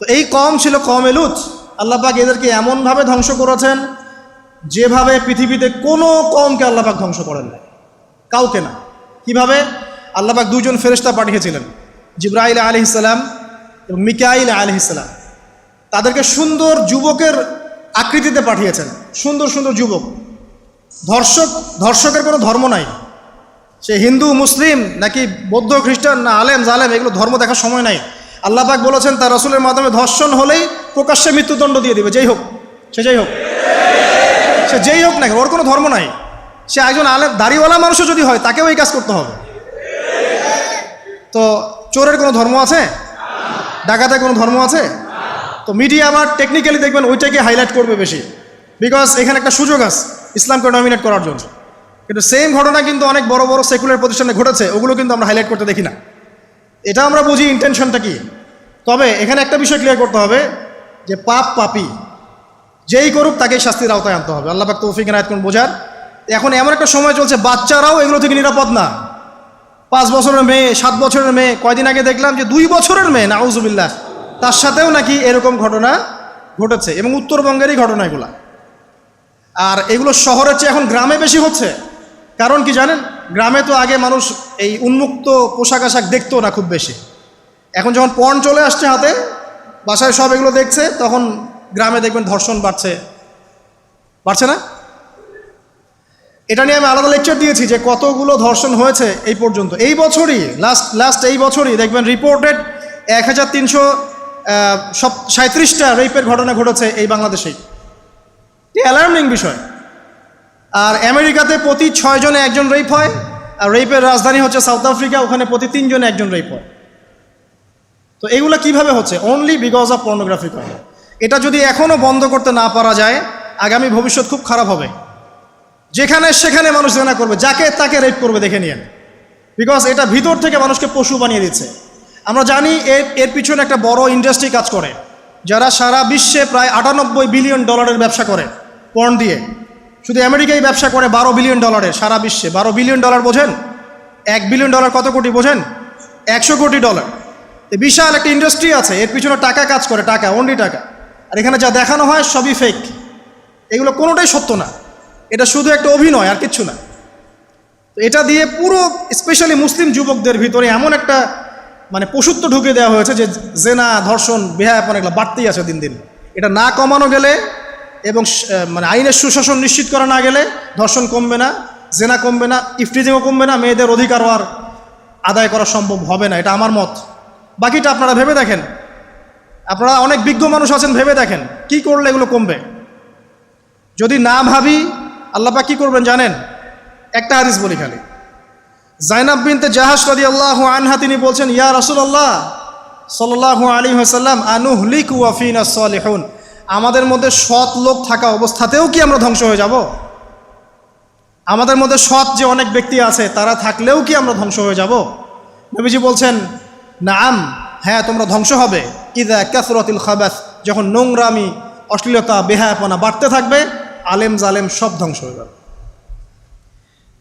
তো এই কওম ছিল কওমে লূত। আল্লাহ পাক এদেরকে এমনভাবে ধ্বংস করেছেন যেভাবে পৃথিবীতে কোনো কওমকে আল্লাহ পাক ধ্বংস করেন না, কাউকে না। কিভাবে? আল্লাহ পাক 2 জন ফেরেশতা পাঠিয়েছিলেন, জিবরাইল আলাইহিস সালাম এবং মিকাইল আলাইহিস সালাম। তাদেরকে সুন্দর যুবকের আকৃতিতে পাঠিয়েছেন, সুন্দর সুন্দর যুবক। ধর্ষকের কোনো ধর্ম নাই, সে হিন্দু মুসলিম নাকি বৌদ্ধ খ্রিস্টান না আলেম জালেম, এগুলো ধর্ম দেখার সময় নাই। আল্লাহ পাক বলেছেন তার রাসূলের মাধ্যমে ধর্ষণ হলেই প্রকাশ্যে মৃত্যুদণ্ড দিয়ে দিবে, যেই হোক, সে যেই হোক, সে যেই হোক না, ওর কোনো ধর্ম নাই। সে একজন আলেম দাড়িওয়ালা মানুষও যদি হয় তাকেও এই কাজ করতে হবে। তো চোরের কোনো ধর্ম আছে? ডাকাতের কোনো ধর্ম আছে? তো মিডিয়া আবার টেকনিক্যালি দেখবেন ওইটাকে হাইলাইট করবে বেশি, বিকজ এখানে একটা সুযোগ আছে ইসলামকে ডমিনেট করার জন্য। কিন্তু সেম ঘটনা কিন্তু অনেক বড় বড় সেকুলার প্রতিষ্ঠানে ঘটেছে, ওগুলো কিন্তু আমরা হাইলাইট করতে দেখি না। এটা আমরা বুঝি ইন্টেনশনটা কি। তবে এখানে একটা বিষয় ক্লিয়ার করতে হবে যে পাপ পাপী যেই করুক তাকেই শাস্তির আওতায় আনতে হবে। আল্লাহ পাক তৌফিক এনায়েত করুন বোঝার। এখন এমন একটা সময় চলছে বাচ্চারাও এগুলো থেকে নিরাপদ না। 5 বছরের মেয়ে, 7 বছরের মেয়ে, কয়দিন আগে দেখলাম যে 2 বছরের মেয়ে, নাউজুবিল্লাহ, তার সাথেও নাকি এরকম ঘটনা ঘটেছে, এবং উত্তরবঙ্গেরই ঘটনা এগুলা। আর এগুলো শহরের চেয়ে এখন গ্রামে বেশি হচ্ছে। কারণ কি জানেন? গ্রামে তো আগে মানুষ এই উন্মুক্ত পোশাক আশাক দেখতো না খুব বেশি। এখন যখন পর্ন চলে আসছে হাতে, বাসায় সব এগুলো দেখছে, তখন গ্রামে দেখবেন ধর্ষণ বাড়ছে না? এটা নিয়ে আমি আলাদা লেকচার দিয়েছি যে কতগুলো ধর্ষণ হয়েছে এই পর্যন্ত। এই বছরই লাস্ট এই বছরই দেখবেন রিপোর্টেড 1337টা রেপের ঘটনা ঘটেছে এই বাংলাদেশেই। অ্যালার্মিং বিষয়। আর আমেরিকাতে প্রতি 6 জনে 1 জন রেপ হয়, আর রেপের রাজধানী হচ্ছে সাউথ আফ্রিকা, ওখানে প্রতি 3 জনে 1 জন রেপ হয়। তো এগুলো কিভাবে হচ্ছে? Only because of pornography. এটা যদি এখনও বন্ধ করতে না পারা যায়, আগামী ভবিষ্যৎ খুব খারাপ হবে। যেখানে সেখানে মানুষ জেনা করবে, যাকে তাকে রেপ করবে, দেখে নিয়েন। বিকজ এটা ভিতর থেকে মানুষকে পশু বানিয়ে দিচ্ছে। আমরা জানি এর পিছনে একটা বড় ইন্ডাস্ট্রি কাজ করে, যারা সারা বিশ্বে প্রায় $98 বিলিয়ন ব্যবসা করে পর্ন দিয়ে। শুধু আমেরিকায় ব্যবসা করে $12 বিলিয়ন সারা বিশ্বে। $12 বিলিয়ন বোঝেন? $1 বিলিয়ন কত কোটি বোঝেন? $100 কোটি। বিশাল একটা ইন্ডাস্ট্রি আছে, এর পিছনে টাকা কাজ করে, টাকা, অনলি টাকা। আর এখানে যা দেখানো হয় সবই ফেক, এগুলো কোনোটাই সত্য না। এটা শুধু একটা অভিনয়, আর কিচ্ছু না। তো এটা দিয়ে পুরো স্পেশালি মুসলিম যুবকদের ভিতরে এমন একটা পশুত্ব ঢুকে দেওয়া হয়েছে যে জেনা, ধর্ষণ, বেহায়াপন এগুলো বাড়তেই আছে দিন দিন। এটা না কমানো গেলে এবং আইনের সুশাসন নিশ্চিত করা না গেলে ধর্ষণ কমবে না, জেনা কমবে না, ইফটিজিংও কমবে না, মেয়েদের অধিকারও আর আদায় করা সম্ভব হবে না। এটা আমার মত। বাকিটা আপনারা ভেবে দেখেন। আপনারা অনেক বিজ্ঞ মানুষ আছেন, ভেবে দেখেন কি করলে এগুলো কমবে। যদি না ভাবি আল্লাহ পাক কি করবেন জানেন? একটা হাদিস বলি খালি। জাইনাব বিনতে জাহাশ রাদিয়াল্লাহু আনহা তিনি বলছেন, ইয়া রাসূলুল্লাহ সাল্লাল্লাহু আলাইহি ওয়াসাল্লাম, আনুহলিকু ওয়া ফিনা সালিহুন, আমাদের মধ্যে সৎ লোক থাকা অবস্থাতেও কি আমরা ধ্বংস হয়ে যাব? আমাদের মধ্যে সৎ যে অনেক ব্যক্তি আছে তারা থাকলেও কি আমরা ধ্বংস হয়ে যাব? নবীজি বলছেন, নাআম, হ্যাঁ তোমরা ধ্বংস হবে। ইযা কাসরাতিল খাবাস, যখন নোংরামি, অশ্লীলতা, বেহায়াপনা বাড়তে থাকবে, আলেম জালেম সব ধ্বংস হয়ে যাবে।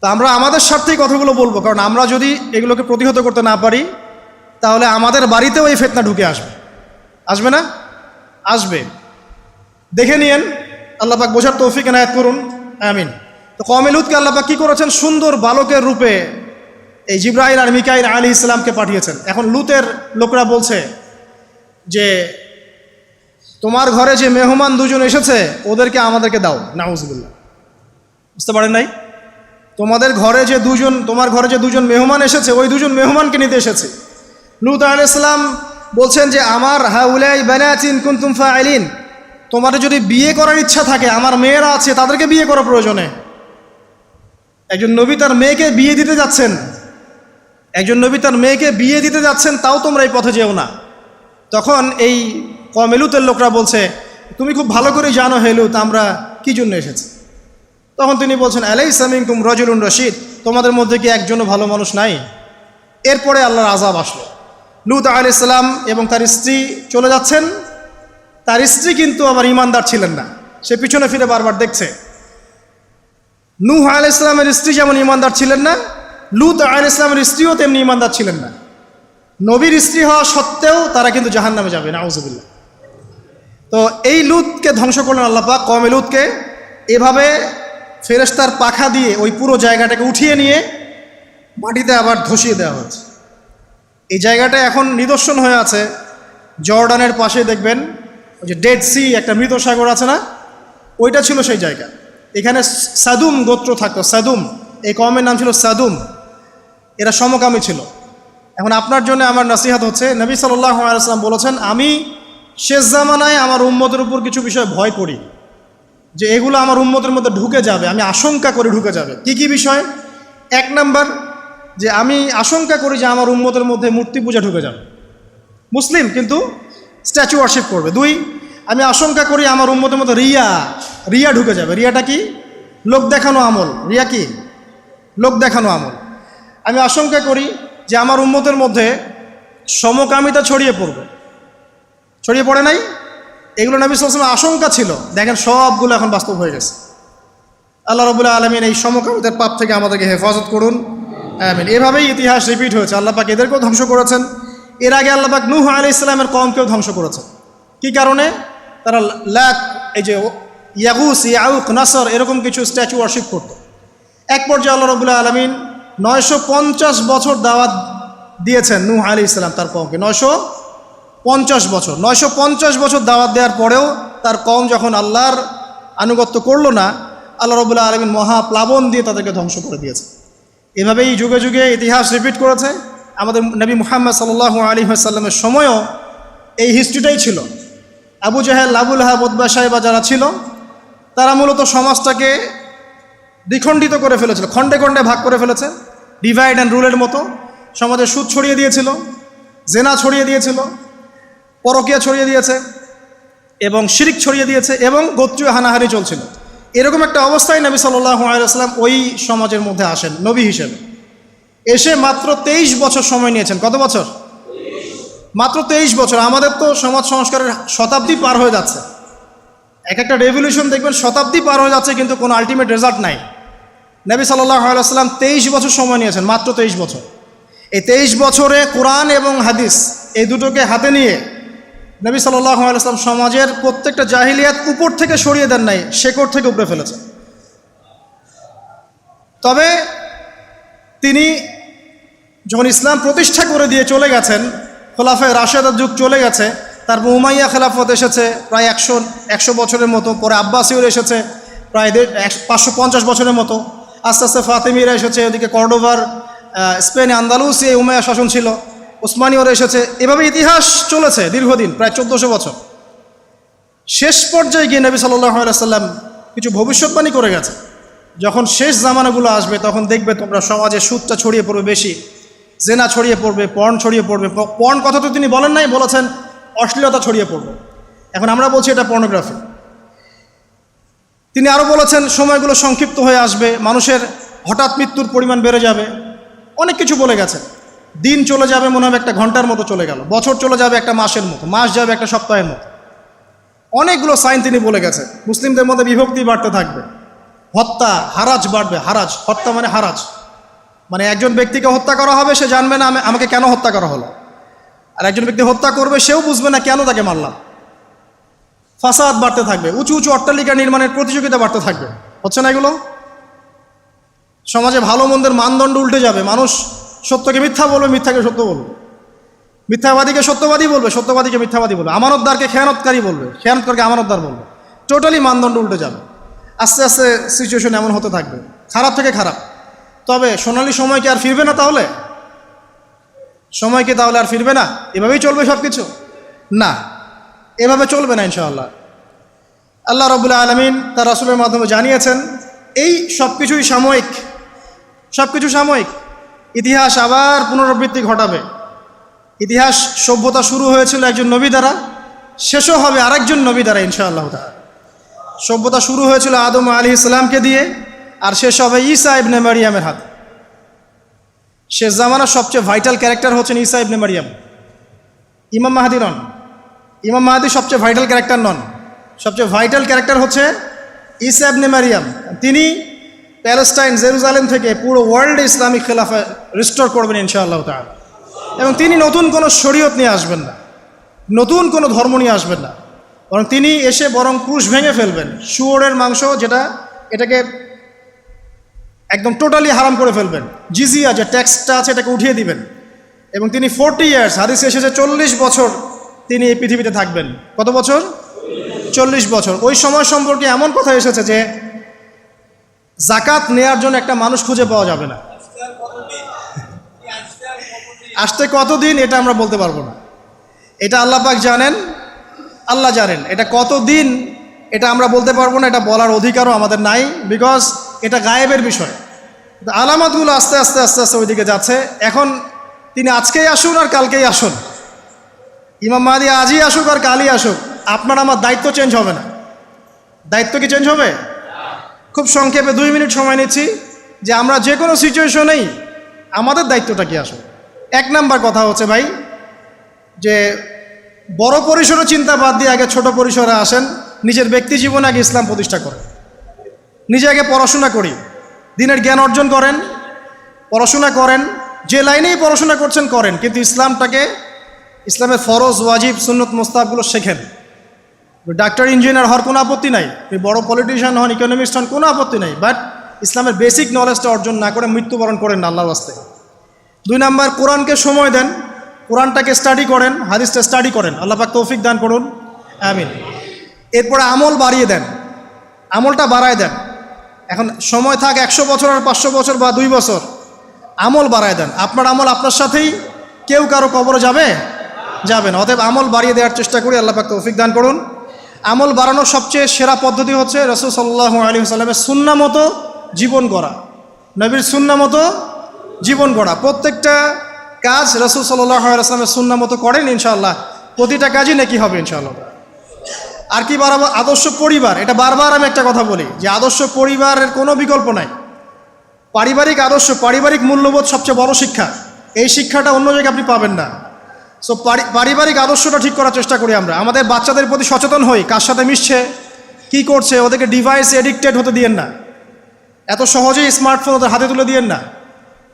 তা আমরা আমাদের স্বার্থেই কথাগুলো বলবো, কারণ আমরা যদি এগুলোকে প্রতিহত করতে না পারি তাহলে আমাদের বাড়িতেও এই ফিতনা ঢুকে আসবে। আসবে না? আসবে। দেখে নিয়েন, আল্লাহ পাক বোঝার তৌফিক এনায়েত করুন, আমিন। তো কওমে লূতকে আল্লাহ পাক কি করেছেন? সুন্দর বালকের রূপে এই জিবরাইল আর মিকাইল আলাইহিস সালামকে পাঠিয়েছেন। এখন লূতের লোকরা বলছে যে তোমার ঘরে যে মেহমান দুজন এসেছে ওদেরকে আমাদেরকে দাও। নাউজুবিল্লাহ, বুঝতে পারেন নাই? তোমার ঘরে যে দুজন মেহমান এসেছে ওই দুজন মেহমানকে নিতে এসেছে। লূত আলাইহিস সালাম বলছেন যে আমার হাউলাই বানাতিন কুনতুম ফাইলিন, তোমাদের যদি বিয়ে করার ইচ্ছা থাকে, আমার মেয়েরা আছে তাদেরকে বিয়ে করা প্রয়োজনে। একজন নবী তার মেয়েকে বিয়ে দিতে যাচ্ছেন, তাও তোমরা এই পথে যেও না। তখন এই কওমে লূতের লোকরা বলছে, তুমি খুব ভালো করে জানো হে লূত আমরা কি জন্য এসেছি। তখন তিনি বলছেন, আলাইসা মিনকুম রাজুলুন রশিদ, তোমাদের মধ্যে কি একজনও ভালো মানুষ নাই? এরপরে আল্লাহর আযাব আসলো। লূত আলাইহিস সালাম এবং তার স্ত্রী চলে যাচ্ছেন। তার স্ত্রী কিন্তু আবার ঈমানদার ছিলেন না, সে পিছনে ফিরে বারবার দেখছে। নূহ আলাইহিস সালামের স্ত্রী যেমন ঈমানদার ছিলেন না, লূত আলাইহিস সালামের স্ত্রীও তেমনি ঈমানদার ছিলেন না। নবীর স্ত্রী হওয়া সত্ত্বেও তারা কিন্তু জাহান্নামে যাবে, নাউজুবিল্লাহ। তো এই লূতকে ধ্বংস করলেন আল্লাহ পাক, কওমে লূতকে এভাবে ফেরেশতার পাখা দিয়ে ওই পুরো জায়গাটাকে উঠিয়ে নিয়ে মাটিতে আবার ধসিয়ে দেওয়া হয়েছে। এই জায়গাটা এখন নিদর্শন হয়ে আছে। জর্ডানের পাশে দেখবেন ওই যে ডেড সি, একটা মৃত সাগর আছে না, ওইটা ছিল সেই জায়গা। এখানে সাদুম গোত্র থাকতো। সাদুম, এই কওমের নাম ছিল সাদুম। এরা সমকামী ছিল। এখন আপনার জন্য আমার নসিহত হচ্ছে, নবী সাল্লাল্লাহু আলাইহি ওয়াসাল্লাম বলেছেন, আমি শেষ জামানায় আমার উম্মতের উপর কিছু বিষয় ভয় করি যে এগুলো আমার উম্মতের মধ্যে ঢুকে যাবে, আমি আশঙ্কা করি ঢুকে যাবে। কি কি বিষয়? এক নাম্বার, যে আমি আশঙ্কা করি যে আমার উম্মতের মধ্যে মূর্তি পূজা ঢুকে যাবে, মুসলিম কিন্তু স্ট্যাচু ওয়ার্শিপ করবে। দুই, আমি আশঙ্কা করি আমার উম্মতের মধ্যে রিয়া ঢুকে যাবে। রিয়াটা কি? লোক দেখানো আমল। রিয়া কি? লোক দেখানো আমল। আমি আশঙ্কা করি যে আমার উম্মতের মধ্যে সমকামিতা ছড়িয়ে পড়বে। ছড়িয়ে পড়ে নাই? এগুলো নবী সাল্লাল্লাহু আলাইহি ওয়াসাল্লামের আশঙ্কা ছিল। দেখেন সবগুলো এখন বাস্তব হয়ে গেছে। আল্লাহ রাব্বুল আলামিন এই সমকামিতার পাপ থেকে আমাদেরকে হেফাজত করুন, আমিন। এভাবেই ইতিহাস রিপিট হয়েছে। আল্লাহ পাক এদেরকেও ধ্বংস করেছেন। এর আগে আল্লাহ পাক নূহ আলাইহিস সালামের কওমকেও ধ্বংস করেছেন। কি কারণে? তারা এই যে ইয়াগুস, ইয়াউক, নাসর এরকম কিছু স্ট্যাচু ওয়ার্শিপ করত। এক পর্যায়ে আল্লাহ রাব্বুল আলামিন 950 বছর দাওয়াত দিয়েছেন নূহ আলাইহিস সালাম তার কওমকে। 950 বছর দাওয়াত দেওয়ার পরেও তার কওম যখন আল্লাহর আনুগত্য করলো না, আল্লাহ রাব্বুল আলামিন মহাপ্লাবন দিয়ে তাদেরকে ধ্বংস করে দিয়েছে। এভাবেই যুগে যুগে ইতিহাস রিপিট করেছে। আমাদের নবী মুহাম্মদ সাল্লাল্লাহু আলাইহি ওয়াসাল্লামের সময়ও এই হিস্ট্রিটাই ছিল। আবু জাহেল, আবু লাহাব, উতবা, শাইবা যারা ছিল তারা মূলত সমাজটাকে দ্বিখণ্ডিত করে ফেলেছিল, খণ্ডে খণ্ডে ভাগ করে ফেলেছে। ডিভাইড অ্যান্ড রুলের মতো সমাজে সুদ ছড়িয়ে দিয়েছিল, জেনা ছড়িয়ে দিয়েছিল, পরকীয়া ছড়িয়ে দিয়েছে এবং শিরিক ছড়িয়ে দিয়েছে এবং গোত্রীয় হানাহানি চলছিল। এরকম একটা অবস্থায় নবী সাল্লাল্লাহু আলাইহি ওয়াসাল্লাম ওই সমাজের মধ্যে আসেন নবী হিসেবে। এসে মাত্র 23 বছর সময় নিয়েছেন। কত বছর? মাত্র 23 বছর। আমাদের তো সমাজ সংস্কারের শতাব্দী পার হয়ে যাচ্ছে। এক একটা রেভলিউশন দেখবেন শতাব্দী পার হয়ে যাচ্ছে, কিন্তু কোনো আলটিমেট রেজাল্ট নাই। নবী সাল্লাল্লাহু আলাইহি ওয়াসাল্লাম 23 বছর সময় নিয়েছেন, মাত্র 23 বছর। এই 23 বছরে কোরআন এবং হাদিস এই দুটোকে হাতে নিয়ে নবী সাল্লাল্লাহু আলাইহি ওয়াসাল্লাম সমাজের প্রত্যেকটা জাহিলিয়াত উপর থেকে সরিয়ে দেন নাই, শেকড় থেকে উপরে ফেলেছেন। তবে তিনি যখন ইসলাম প্রতিষ্ঠা করে দিয়ে চলে গেছেন, খোলাফায়ে রাশেদার যুগ চলে গেছে, তারপর উমাইয়া খেলাফত এসেছে প্রায় 100 বছরের মতো, পরে আব্বাসীয়রা এসেছে প্রায় 550 বছরের মতো, আস্তে আস্তে ফাতেমিরা এসেছে, ওদিকে কর্ডোভার, স্পেনে আন্দালুসিয়া উমাইয়া শাসন ছিল, ওসমানীয়রা এসেছে, এভাবে ইতিহাস চলেছে দীর্ঘদিন, প্রায় 1400 বছর। শেষ পর্যায়ে গিয়ে নবী সাল্লাল্লাহু আলাইহি সাল্লাম কিছু ভবিষ্যৎবাণী করে গেছে, যখন শেষ জামানাগুলো আসবে তখন দেখবে তোমরা সমাজে সুদটা ছড়িয়ে পড়বে বেশি, জেনা ছড়িয়ে পড়বে, পর্ন ছড়িয়ে পড়বে। পর্ন কথা তো তিনি বলেন নাই, বলেছেন অশ্লীলতা ছড়িয়ে পড়বে। এখন আমরা বলছি এটা পর্নোগ্রাফি। তিনি আরও বলেছেন সময়গুলো সংক্ষিপ্ত হয়ে আসবে, মানুষের হঠাৎ মৃত্যুর পরিমাণ বেড়ে যাবে, অনেক কিছু বলে গেছেন। দিন চলে যাবে মনে হবে একটা ঘন্টার মতো চলে গেল, বছর চলে যাবে একটা মাসের মতো, মাস যাবে একটা সপ্তাহের মতো। অনেকগুলো সাইন তিনি বলে গেছেন। মুসলিমদের মধ্যে বিভক্তি বাড়তে থাকবে, হত্যা হারাজ বাড়বে। হারাজ, হত্যা মানে হারাজ, মানে একজন ব্যক্তিকে হত্যা করা হবে, সে জানবে না আমাকে কেন হত্যা করা হলো, আর একজন ব্যক্তি হত্যা করবে, সেও বুঝবে না কেন তাকে মারলাম। ফাসাদ বাড়তে থাকবে, উঁচু উঁচু অট্টালিকা নির্মাণের প্রতিযোগিতা বাড়তে থাকবে। হচ্ছে না এগুলো? সমাজে ভালো মন্দের মানদণ্ড উল্টে যাবে, মানুষ সত্যকে মিথ্যা বলবে, মিথ্যাকে সত্য বলবে, মিথ্যাবাদীকে সত্যবাদী বলবে, সত্যবাদীকে মিথ্যাবাদী বলবে, আমানতদারকে খেয়ানতকারী বলবে, খেয়ানতকারীকে আমানতদার বলবে। টোটালি মানদণ্ড উল্টে যাবে। আস্তে আস্তে সিচুয়েশন এমন হতে থাকবে, খারাপ থেকে খারাপ। তবে সোনালী সময় কি আর ফিরবে না? তাহলে সময় কি তাহলে আর ফিরবে না? এভাবেই চলবে সব কিছু? না, এভাবে চলবে না ইনশাআল্লাহ। আল্লাহ রাব্বুল আলামিন তার রাসূলের মাধ্যমে জানিয়েছেন এই সব কিছুই সাময়িক, সব কিছু সাময়িক। ইতিহাস আবার পুনরাবৃত্তি ঘটাবে। ইতিহাস সভ্যতা শুরু হয়েছিল একজন নবী দ্বারা, শেষও হবে আরেকজন নবী দ্বারা ইনশাআল্লাহ তাআলা। সভ্যতা শুরু হয়েছিল আদম আলাইহিস সালামকে দিয়ে, আর শেষ হবে ঈসা ইবনে মারিয়ামের হাতে। শেষ জামানার সবচেয়ে ভাইটাল ক্যারেক্টার হচ্ছেন ঈসা ইবনে মারিয়াম। ইমাম মাহদী নন, ইমাম মাহদী সবচেয়ে ভাইটাল ক্যারেক্টার নন। সবচেয়ে ভাইটাল ক্যারেক্টার হচ্ছে ঈসা ইবনে মারিয়াম। তিনি প্যালেস্টাইন, জেরুজালেম থেকে পুরো ওয়ার্ল্ডে ইসলামিক খেলাফা রিস্টোর করবেন ইনশাআল্লাহ তাআলা। এবং তিনি নতুন কোনো শরীয়ত নিয়ে আসবেন না, নতুন কোনো ধর্ম নিয়ে আসবেন না, বরং তিনি এসে বরং ক্রুশ ভেঙে ফেলবেন। শুয়োরের মাংস যেটা, এটাকে একদম টোটালি হারাম করে ফেলবেন। জিজিয়া যে ট্যাক্সটা আছে এটাকে উঠিয়ে দিবেন। এবং তিনি 40 ইয়ার্স, হাদিসে এসেছে 40 বছর তিনি এই পৃথিবীতে থাকবেন। কত বছর? 40 বছর। ওই সময় সম্পর্কে এমন কথা এসেছে যে জাকাত নেয়ার জন্য একটা মানুষ খুঁজে পাওয়া যাবে না। আসতে কতদিন এটা আমরা বলতে পারবো না, এটা আল্লাহ পাক জানেন, আল্লাহ জানেন। এটা কতদিন এটা আমরা বলতে পারবো না, এটা বলার অধিকারও আমাদের নাই, বিকজ এটা গায়েবের বিষয়। আলামতগুলো আস্তে আস্তে আস্তে আস্তে ওইদিকে যাচ্ছে। এখন তিনি আজকেই আসুন আর কালকেই আসুন, ইমাম মাহদী আজই আসুক আর কালই আসুক, আপনার আমার দায়িত্ব চেঞ্জ হবে না। দায়িত্ব কি চেঞ্জ হবে? খুব সংক্ষেপে 2 মিনিট সময় নিচ্ছি যে আমরা যে কোনো সিচুয়েশনেই আমাদের দায়িত্বটা কি আসবে। 1 নাম্বার কথা হচ্ছে ভাই, যে বড় পরিসরে চিন্তা বাদ দিয়ে আগে ছোট পরিসরে আসেন। নিজের ব্যক্তি জীবনে আগে ইসলাম প্রতিষ্ঠা করেন। নিজে আগে পড়াশোনা করি, দিনের জ্ঞান অর্জন করেন, পড়াশোনা করেন, যে লাইনেই পড়াশোনা করছেন করেন, কিন্তু ইসলামটাকে, ইসলামের ফরজ, ওয়াজিব, সুন্নত, মুস্তাহাবগুলো শেখেন। ডাক্তার, ইঞ্জিনিয়ার হওয়ার কোনো আপত্তি নাই, বড় পলিটিশিয়ান হন, ইকোনমিস্ট হন, কোনো আপত্তি নাই, বাট ইসলামের বেসিক নলেজটা অর্জন না করে মৃত্যুবরণ করেন না আল্লাহর ওয়াস্তে। 2 নাম্বার, কোরআনকে সময় দেন, কোরআনটাকে স্টাডি করেন, হাদিসটা স্টাডি করেন। আল্লাহ পাক তৌফিক দান করুন, আমিন। এরপরে আমল বাড়িয়ে দেন, আমলটা বাড়ায় দেন। এখন সময় থাক 100 বছর আর 500 বছর বা 2 বছর, আমল বাড়ায় দেন। আপনার আমল আপনার সাথেই, কেউ কারো কবরে যাবে না। অতএব আমল বাড়িয়ে দেওয়ার চেষ্টা করি, আল্লাহ পাক তৌফিক দান করুন। আমল বাড়ানোর সবচেয়ে সেরা পদ্ধতি হচ্ছে রাসূল সাল্লাল্লাহু আলাইহি ওয়াসাল্লামের সুন্নাহ মতো জীবন গড়া, নবীর সুন্নাহ মতো জীবন গড়া। প্রত্যেকটা কাজ রাসূল সাল্লাল্লাহু আলাইহি ওয়াসাল্লামের সুন্নাহ মতো করেন, ইনশাআল্লাহ প্রতিটা কাজই নেকি হবে ইনশাআল্লাহ। আর কি বাড়াবো? আদর্শ পরিবার। এটা বারবার আমি একটা কথা বলি যে আদর্শ পরিবারের কোনো বিকল্প নাই। পারিবারিক আদর্শ, পারিবারিক মূল্যবোধ সবচেয়ে বড় শিক্ষা। এই শিক্ষাটা অন্য জায়গায় আপনি পাবেন না। সো পারিবারিক আদর্শটা ঠিক করার চেষ্টা করি আমরা। আমাদের বাচ্চাদের প্রতি সচেতন হই, কার সাথে মিশছে, কি করছে, ওদেরকে ডিভাইস এডিক্টেড হতে দিয়েন না। এত সহজেই স্মার্টফোন ওদের হাতে তুলে দিয়েন না।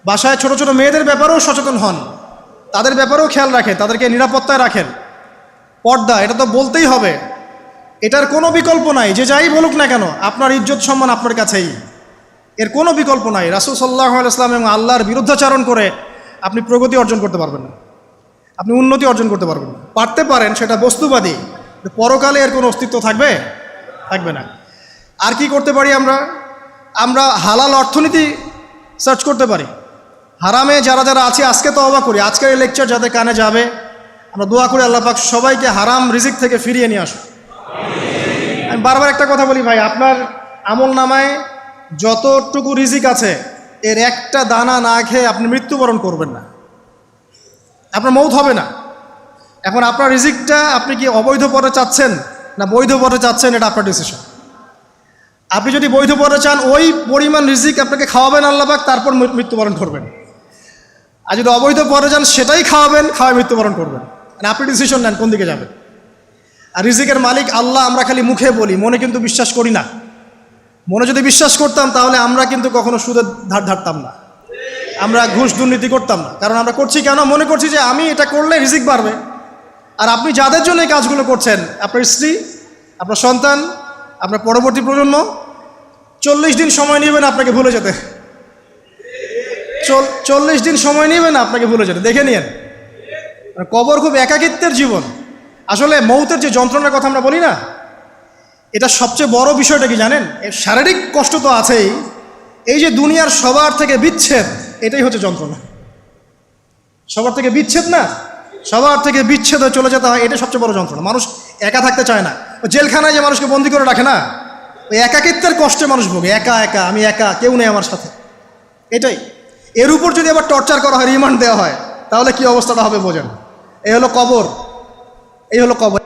বাসায় ছোট ছোট মেয়েদের ব্যাপারেও সচেতন হন, তাদের ব্যাপারেও খেয়াল রাখেন, তাদেরকে নিরাপত্তায় রাখেন। পর্দা, এটা তো বলতেই হবে, এটার কোনো বিকল্প নাই। যে যাই বলুক না কেন, আপনার ইজ্জত সম্মান আপনার কাছেই, এর কোনো বিকল্প নাই। রাসূল সাল্লাল্লাহু আলাইহি ওয়াসাল্লাম এবং আল্লাহর বিরুদ্ধাচারণ করে আপনি প্রগতি অর্জন করতে পারবেন না, আপনি উন্নতি অর্জন করতে পারবেন না। পারতে পারেন, সেটা বস্তুবাদী, পরকালে এর কোনো অস্তিত্ব থাকবে না। আর কি করতে পারি আমরা? আমরা হালাল অর্থনীতি সার্চ করতে পারি। হারামে যারা যারা আছি আজকে তওবা করি, আজকের এই লেকচার যাদের কানে যাবে, আমরা দোয়া করি আল্লাহ পাক সবাইকে হারাম রিজিক থেকে ফিরিয়ে নিয়ে আসুন। আমি বারবার একটা কথা বলি ভাই, আপনার আমল নামায় যতটুকু রিজিক আছে এর একটা দানা না খেয়ে আপনি মৃত্যুবরণ করবেন না, আপনার মৌত হবে না। এখন আপনার রিজিকটা আপনি কি অবৈধ পথে চাচ্ছেন না বৈধ পথে চাচ্ছেন, এটা আপনার ডিসিশন। আপনি যদি বৈধ পথে চান ওই পরিমাণ রিজিক আপনাকে খাওয়াবেন আল্লাহ পাক, তারপর মৃত্যুবরণ করবেন। আর যদি অবৈধ পথে চান সেটাই খাওয়াবেন, খাওয়ায় মৃত্যুবরণ করবেন। মানে আপনি ডিসিশন নেন কোন দিকে যাবেন। আর রিজিকের মালিক আল্লাহ আমরা খালি মুখে বলি, মনে কিন্তু বিশ্বাস করি না। মনে যদি বিশ্বাস করতাম তাহলে আমরা কিন্তু কখনো সুদের ধার ধারতাম না, আমরা ঘুষ দুর্নীতি করতাম না। কারণ আমরা করছি কেন? মনে করছি যে আমি এটা করলে রিজিক বাড়বে। আর আপনি যাদের জন্য এই কাজগুলো করছেন, আপনার স্ত্রী, আপনার সন্তান, আপনার পরবর্তী প্রজন্ম, 40 দিন সময় নেবেন আপনাকে ভুলে যেতে। 40 দিন সময় নেবেন আপনাকে ভুলে যেতে, দেখে নিন। কবর খুব একাকিত্বের জীবন। আসলে মৌতের যে যন্ত্রণার কথা আমরা বলি না, এটা সবচেয়ে বড় বিষয়টা কি জানেন? শারীরিক কষ্ট তো আছেই, এই যে দুনিয়ার সবার থেকে বিচ্ছেদ, এটাই হচ্ছে যন্ত্রণা। সবার থেকে বিচ্ছেদ না, সবার থেকে বিচ্ছেদ হয়ে চলে যেতে হয়, এটা সবচেয়ে বড় যন্ত্রণা। মানুষ একা থাকতে চায় না। জেলখানায় যে মানুষকে বন্দি করে রাখে না, ওই একাকিত্বের কষ্টে মানুষ ভোগে। একা একা, আমি একা, কেউ নেই আমার সাথে, এটাই। এর উপর যদি আবার টর্চার করা হয়, রিমান্ড দেওয়া হয়, তাহলে কি অবস্থাটা হবে বোঝেন। এই হলো কবর, এই হলো কবর।